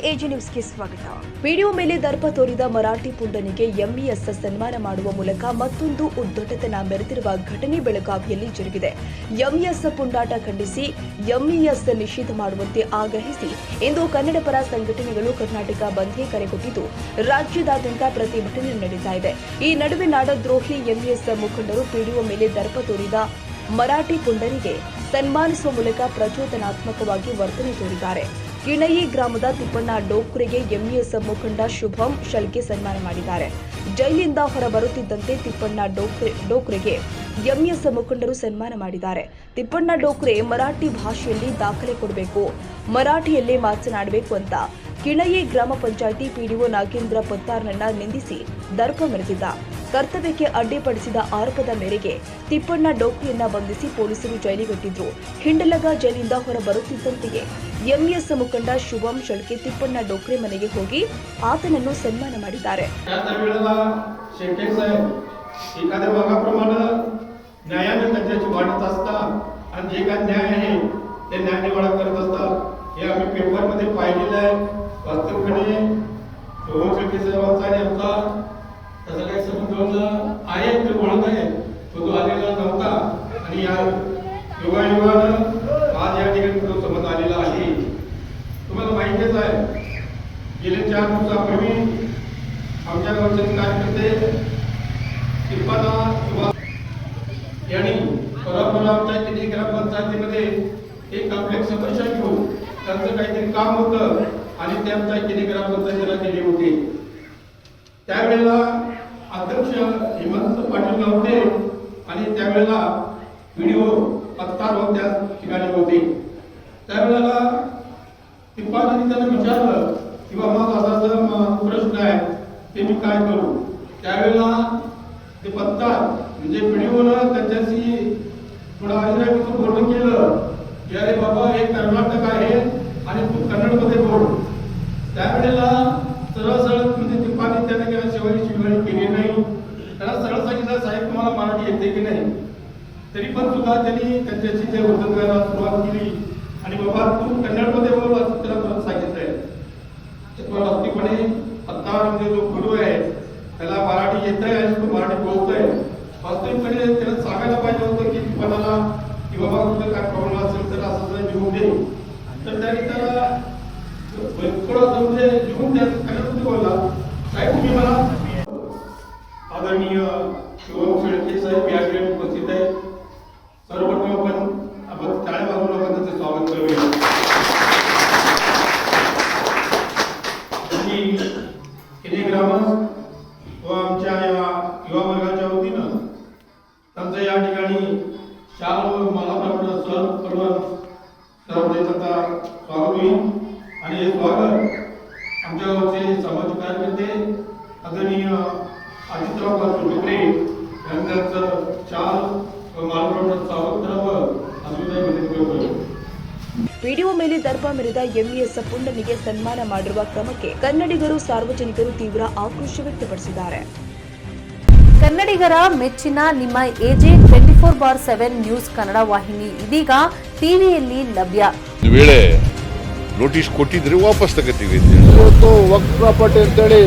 AG ನ್ಯೂಸ್ಗೆ ಸ್ವಾಗತ. Video ಮೇಲೆ ದರ್ಪ ತೋರಿದ ಮರಾಠಿ ಪುಂಡನಿಗೆ ಎಂಇಎಸ್ ಸನ್ಮಾನ ಮಾಡುವ ಮೂಲಕ ಮತ್ತೊಂದು ಉದ್ದಟತನ ಮೆರೆದಿರುವ ಘಟನೆ ಬೆಳಗಾವಿಯಲ್ಲಿ ಜರುಗಿದೆ. ಎಂಇಎಸ್ ಪುಂಡಾಟ ಖಂಡಿಸಿ ಎಂಇಎಸ್ ನಿಷೇಧ ಮಾಡುವಂತೆ ಆಗ್ರಹಿಸಿ ಇಂದು ಕನ್ನಡ ಪರ ಸಂಘಟನೆಗಳು ಕರ್ನಾಟಕ ಬಂದ್ಗೆ ಕರೆ ಕೊಟ್ಟಿದ್ದು ರಾಜ್ಯದಾದ್ಯಂತ ಪ್ರತಿಭಟನೆ ನಡೀತಾ ಇದೆ. ಈ ನಡುವೆ ನಾಡದ್ರೋಹಿ ಎಂಇಎಸ್ ಮುಖಂಡರು ಪಿಡಿಒ ಮೇಲೆ ದರ್ಪ ತೋರಿದ ಮರಾಠಿ ಪುಂಡನಿಗೆ ಸನ್ಮಾನಿಸುವ ಮೂಲಕ ಪ್ರಚೋದನಾತ್ಮಕವಾಗಿ ವರ್ತನೆ ತೋರಿದ್ದಾರೆ. ಕಿಣಯಿ ಗ್ರಾಮದ ತಿಪ್ಪಣ್ಣ ಡೋಕ್ರೆಗೆ ಎಂಇಎಸ್ ಮುಖಂಡ ಶುಭಂ ಶಳ್ಕೆ ಸನ್ಮಾನ ಮಾಡಿದ್ದಾರೆ. ಜೈಲಿಂದ ಹೊರಬರುತ್ತಿದ್ದಂತೆ ತಿಪ್ಪಣ್ಣ ಡೋಕ್ರೆಗೆ ಎಂಇಎಸ್ ಮುಖಂಡರು ಸನ್ಮಾನ ಮಾಡಿದ್ದಾರೆ. ತಿಪ್ಪಣ್ಣ ಡೋಕ್ರೆ ಮರಾಠಿ ಭಾಷೆಯಲ್ಲಿ ದಾಖಲೆ ಕೊಡಬೇಕು, ಮರಾಠಿಯಲ್ಲೇ ಮಾತನಾಡಬೇಕು ಅಂತ ಕಿಣಯಿ ಗ್ರಾಮ ಪಂಚಾಯಿತಿ ಪಿಡಿಒ ನಾಗೇಂದ್ರ ಪತ್ತಾರ್ನನ್ನ ನಿಂದಿಸಿ ದರ್ಪ ಮೆರೆದಿದ್ದ. ಕರ್ತವ್ಯಕ್ಕೆ ಅಡ್ಡಿಪಡಿಸಿದ ಆರೋಪದ ಮೇರೆಗೆ ತಿಪ್ಪಣ್ಣ ಡೋಕ್ರೆಯನ್ನ ಬಂಧಿಸಿ ಪೊಲೀಸರು ಜೈಲಿಗಟ್ಟಿದ್ರು. ಹಿಂಡಲಗ ಜೈಲಿಂದ ಹೊರಬರುತ್ತಿದ್ದಂತೆಯೇ ಎಂಇಎಸ್ ಮುಖಂಡ ಶುಭಂ ಶಳ್ಕೆ ತಿಪ್ಪಣ್ಣ ಡೋಕ್ರೆ ಮನೆಗೆ ಹೋಗಿ ಆತನನ್ನು ಸನ್ಮಾನ ಮಾಡಿದ್ದಾರೆ. तसं काही समज आहे ते म्हणत आहे तो आलेला नव्हता आणि या युगायुगानं आज या ठिकाणी तो समज आलेला आहे. तुम्हाला माहितीच आहे गेल्या 4 दिवसापूर्वी आमच्या गावचे कार्यकर्ते तिप्पाना यांनी परवाला आमच्या किती ग्रामपंचायतीमध्ये एक आपल्या समस्या घेऊन त्यांचं काहीतरी काम होतं आणि ते आमच्या किती ग्रामपंचायतीला गेले होते. त्यावेळेला अध्यक्ष हेमंत पाटील नव्हते आणि त्यावेळेला व्हिडिओ पत्रकार त्या ठिकाणी होते. त्यावेळेला तिप्पाने त्यांना विचारलं की बाबा माझा प्रश्न आहे ते मी काय करू. त्यावेळेला ते पत्रकार म्हणजे व्हिडिओनं त्यांच्याशी थोडं अहिराईचं बोलणं केलं की अरे बाबा हे कर्नाटक आहे आणि तू कन्नडमध्ये बोल. त्यावेळेला सरळ सरळ म्हणजे तिप्पाने त्याने केला शिवाई केली नाही. त्याला सरळ सांगितलं साहेब तुम्हाला मराठी येते की नाही. तरी पण सुद्धा त्यांनी त्यांच्याशी ते वर्तन करायला सुरुवात केली आणि बाबा तू कन्नडमध्ये बोल असं त्याला परत सांगितलंय. वास्तविकपणे आता म्हणजे जो गुरु आहे त्याला मराठी येतंय आणि तो मराठी बोलतोय. वास्तविकपणे त्याला सांगायला पाहिजे होतं की तिप्पाला की बाबा तुझं काय प्रॉब्लेम असेल तर असं लिहून दे. तर त्यांनी त्याला म्हणजे लिहून द्या कन्नडमध्ये बोलला. साहेब तुम्ही मला आदरणीय शुभम शेळके साहेब या ठिकाणी उपस्थित आहे. सर्वप्रथम आपण टाळ्या वाजवून आपण त्याचं स्वागत करूया. किती ग्रामस्थ व आमच्या या युवा वर्गाच्या वतीनं त्यांचं या ठिकाणी शाल व मालाप्रमाणे सर सर्वदेशाचा स्वागत होईल. आणि हे स्वागत आमच्या गावचे सामाजिक कार्यकर्ते आदरणीय अजितराव डोक्रे यांचं शाल व मालप्रमाणे स्वागत करावं असं मी विनंती करतो. ವಿಡಿಯೋ ಮೇಲೆ ದರ್ಪ ಮೆರೆದ ಎಂಇಎಸ್ ಪುಂಡನಿಗೆ ಸನ್ಮಾನ ಮಾಡಿರುವ ಕ್ರಮಕ್ಕೆ ಕನ್ನಡಿಗರು ಸಾರ್ವಜನಿಕರು ತೀವ್ರ ಆಕ್ರೋಶ ವ್ಯಕ್ತಪಡಿಸಿದ್ದಾರೆ. ಕನ್ನಡಿಗರ ಮೆಚ್ಚಿನ ನಿಮ್ಮ ಎಜೆ 24/7 ನ್ಯೂಸ್ ಕನ್ನಡ ವಾಹಿನಿ ಇದೀಗ ಟಿವಿಯಲ್ಲಿ ಲಭ್ಯ. ವೇಳೆ ನೋಟಿಸ್ ಕೊಟ್ಟಿದ್ರೆ ವಾಪಸ್ ತಗೋತೀವಿ. ಇವತ್ತು ವಕ್ಫ್ ಪ್ರಾಪರ್ಟಿ ಅಂತೇಳಿ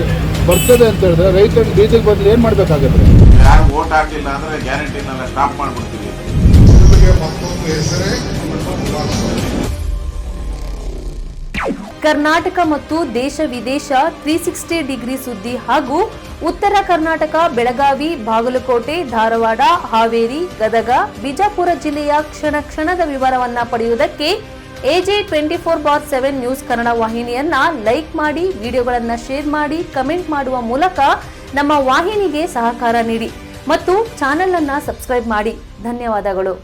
ಬರ್ತದೆ ಅಂತ ಹೇಳಿದ್ರೆ ರೈತರ ಬೀದಿಗೆ ಬದಲು ಏನ್ ಮಾಡ್ಬೇಕಾಗತ್ತೆ? ಯಾರು ವೋಟ್ ಹಾಕಿಲ್ಲ ಅಂದ್ರೆ ಗ್ಯಾರಂಟಿನೆಲ್ಲ ಸ್ಟಾಪ್ ಮಾಡ್ಬಿಡ್ತೀವಿ. ಕರ್ನಾಟಕ ಮತ್ತು ದೇಶ ವಿದೇಶ 360 ಡಿಗ್ರಿ ಸುದ್ದಿ ಹಾಗೂ ಉತ್ತರ ಕರ್ನಾಟಕ ಬೆಳಗಾವಿ, ಬಾಗಲಕೋಟೆ, ಧಾರವಾಡ, ಹಾವೇರಿ, ಗದಗ, ಬಿಜಾಪುರ ಜಿಲ್ಲೆಯ ಕ್ಷಣ ಕ್ಷಣದ ವಿವರವನ್ನ ಪಡೆಯುವುದಕ್ಕೆ ಎಜೆ 24/7 ನ್ಯೂಸ್ ಕನ್ನಡ ವಾಹಿನಿಯನ್ನ ಲೈಕ್ ಮಾಡಿ, ವಿಡಿಯೋಗಳನ್ನ ಶೇರ್ ಮಾಡಿ, ಕಮೆಂಟ್ ಮಾಡುವ ಮೂಲಕ ನಮ್ಮ ವಾಹಿನಿಗೆ ಸಹಕಾರ ನೀಡಿ ಮತ್ತು ಚಾನೆಲ್ ಅನ್ನ ಸಬ್ಸ್ಕ್ರೈಬ್ ಮಾಡಿ. ಧನ್ಯವಾದಗಳು.